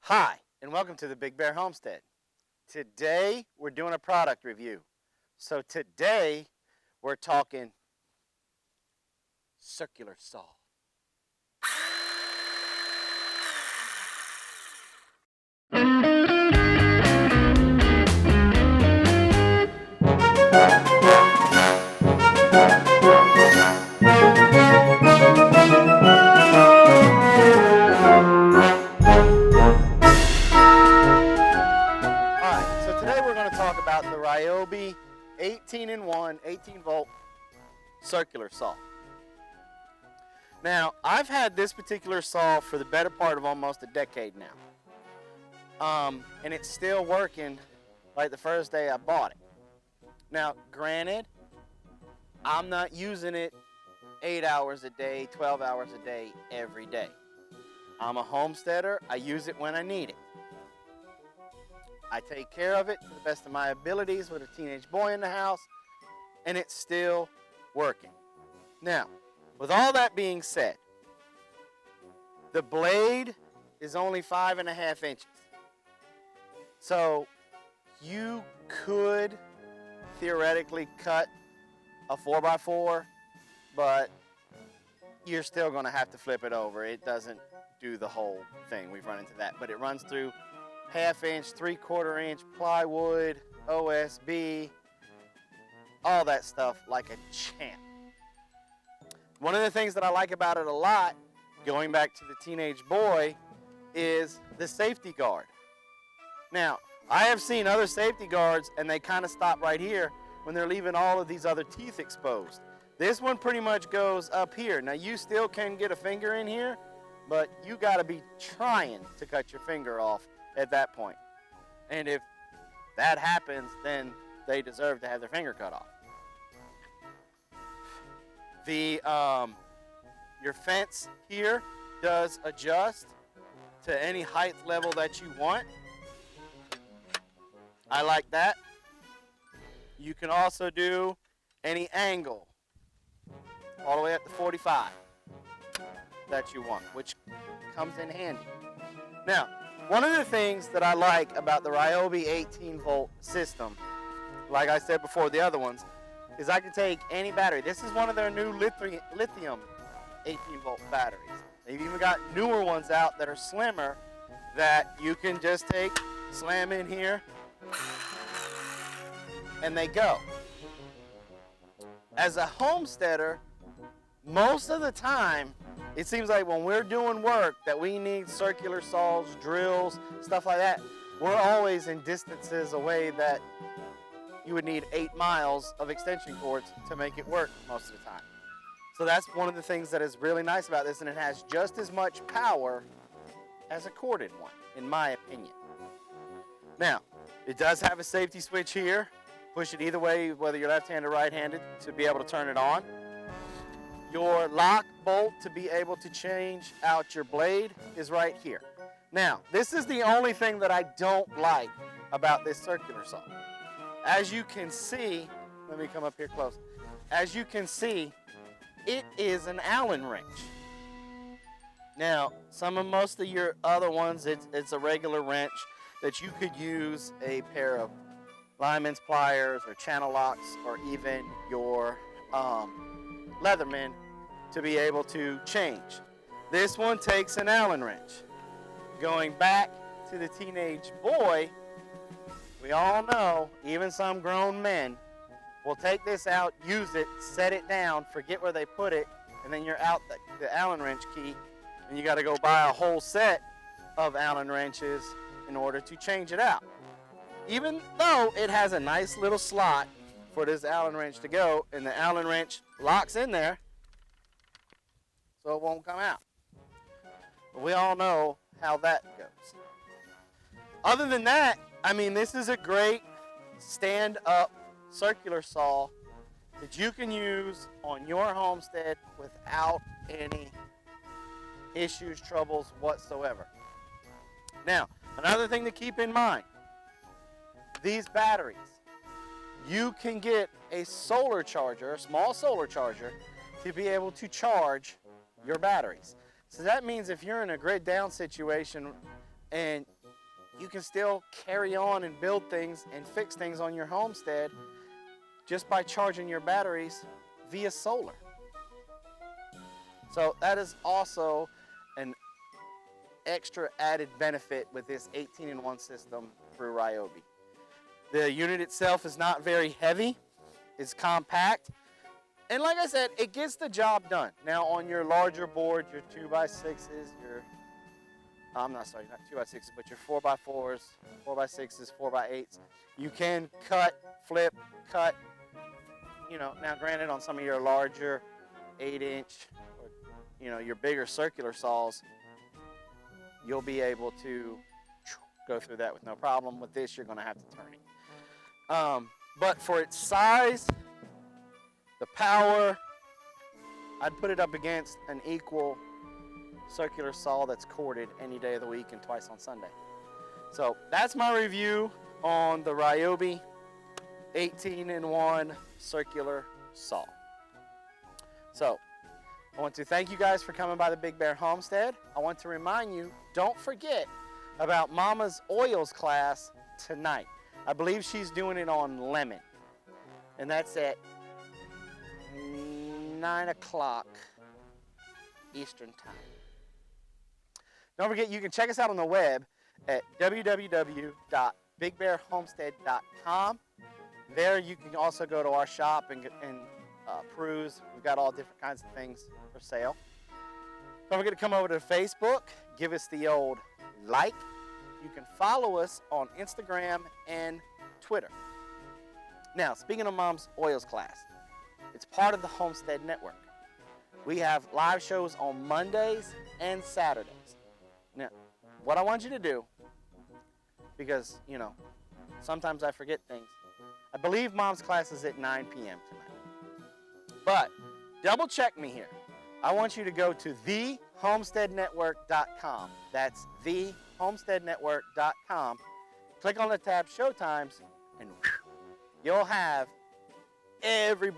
Hi, and welcome to the Big Bear Homestead. Today, we're doing a product review. So today, we're talking circular saw. So today we're going to talk about the Ryobi 18-in-1, 18-volt circular saw. Now, I've had this particular saw for the better part of almost a decade now. And it's still working like the first day I bought it. Now, granted, I'm not using it 8 hours a day, 12 hours a day, every day. I'm a homesteader. I use it when I need it. I take care of it to the best of my abilities with a teenage boy in the house, and it's still working. Now, with all that being said, the blade is only 5.5 inches. So you could theoretically cut a 4x4, but you're still going to have to flip it over. It doesn't do the whole thing. We've run into that, but it runs through 1/2 inch, 3/4 inch plywood, OSB, all that stuff like a champ. One of the things that I like about it a lot, going back to the teenage boy, is the safety guard. Now, I have seen other safety guards and they kind of stop right here when they're leaving all of these other teeth exposed. This one pretty much goes up here. Now, you still can get a finger in here, but you got to be trying to cut your finger off at that point. And if that happens, then they deserve to have their finger cut off. Your fence here does adjust to any height level that you want. I like that. You can also do any angle, all the way up to 45 that you want, which comes in handy. Now, one of the things that I like about the Ryobi 18-volt system, like I said before, the other ones, is I can take any battery. This is one of their new lithium 18-volt batteries. They've even got newer ones out that are slimmer that you can just take, slam in here, and they go. As a homesteader, most of the time, it seems like when we're doing work that we need circular saws, drills, stuff like that, we're always in distances away that you would need 8 miles of extension cords to make it work most of the time. So that's one of the things that is really nice about this, and it has just as much power as a corded one, in my opinion. Now, it does have a safety switch here. Push it either way, whether you're left-handed or right-handed, to be able to turn it on. Your lock bolt to be able to change out your blade is right here. Now, this is the only thing that I don't like about this circular saw. As you can see, let me come up here close. As you can see, it is an Allen wrench. Now, most of your other ones, it's a regular wrench that you could use a pair of lineman's pliers or channel locks or even your Leatherman to be able to change. This one takes an Allen wrench. Going back to the teenage boy, we all know, even some grown men will take this out, use it, set it down, forget where they put it, and then you're out the Allen wrench key, and you got to go buy a whole set of Allen wrenches in order to change it out. Even though it has a nice little slot for this Allen wrench to go, and the Allen wrench locks in there so it won't come out. But we all know how that goes. Other than that, I mean, this is a great stand-up circular saw that you can use on your homestead without any issues, troubles whatsoever. Now, another thing to keep in mind, these batteries, you can get a solar charger, a small solar charger, to be able to charge your batteries. So that means if you're in a grid down situation And you can still carry on and build things and fix things on your homestead just by charging your batteries via solar. So that is also an extra added benefit with this 18-in-1 system through Ryobi. The unit itself is not very heavy, it's compact, and like I said, it gets the job done. Now on your larger board, your 2x6s, not 2x6s, but your 4x4s, 4x6s, 4x8s, you can cut, flip, cut, now granted on some of your larger 8-inch or your bigger circular saws, you'll be able to go through that with no problem. With this, you're going to have to turn it. But for its size, the power, I'd put it up against an equal circular saw that's corded any day of the week and twice on Sunday. So that's my review on the Ryobi 18-in-1 circular saw. So I want to thank you guys for coming by the Big Bear Homestead. I want to remind you, don't forget about Mama's Oils class tonight. I believe she's doing it on lemon, and that's at 9 o'clock Eastern time. Don't forget, you can check us out on the web at www.bigbearhomestead.com. There you can also go to our shop and peruse. We've got all different kinds of things for sale. Don't forget to come over to Facebook, give us the old like. You can follow us on Instagram and Twitter. Now, speaking of Mom's Oils class, it's part of the Homestead Network. We have live shows on Mondays and Saturdays. Now, what I want you to do, because, sometimes I forget things. I believe Mom's class is at 9 p.m. tonight. But double check me here. I want you to go to thehomesteadnetwork.com. That's thehomesteadnetwork.com. Click on the tab Showtimes, and you'll have every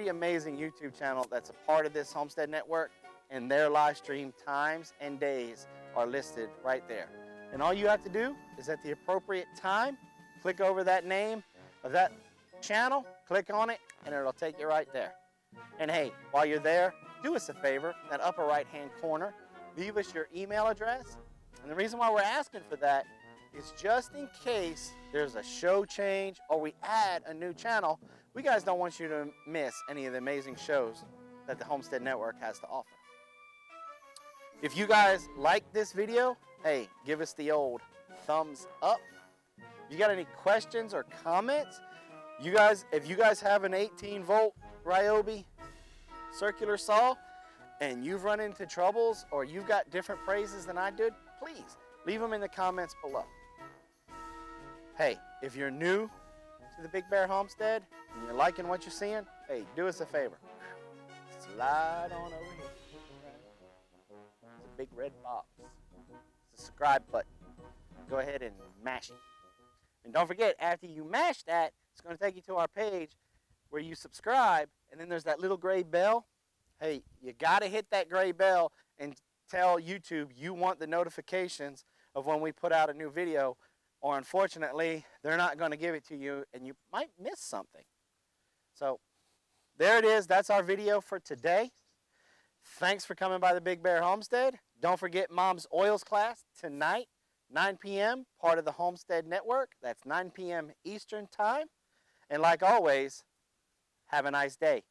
amazing YouTube channel that's a part of this Homestead Network, and their live stream times and days are listed right there. And all you have to do is at the appropriate time, click over that name of that channel, click on it, and it'll take you right there. And hey, while you're there, do us a favor, in that upper right-hand corner, leave us your email address. And the reason why we're asking for that is just in case there's a show change or we add a new channel, we guys don't want you to miss any of the amazing shows that the Homestead Network has to offer. If you guys like this video, hey, give us the old thumbs up. If you got any questions or comments, if you guys have an 18-volt Ryobi circular saw and you've run into troubles or you've got different phrases than I did, please leave them in the comments below. Hey, if you're new to the Big Bear Homestead and you're liking what you're seeing, hey, do us a favor. Slide on over here. It's a big red box. It's a subscribe button. Go ahead and mash it. And don't forget, after you mash that, it's going to take you to our page where you subscribe, and then there's that little gray bell. Hey, you got to hit that gray bell and tell YouTube you want the notifications of when we put out a new video, or unfortunately, they're not going to give it to you, and you might miss something. So there it is. That's our video for today. Thanks for coming by the Big Bear Homestead. Don't forget Mom's Oils class tonight, 9 p.m., part of the Homestead Network. That's 9 p.m. Eastern Time. And like always, have a nice day.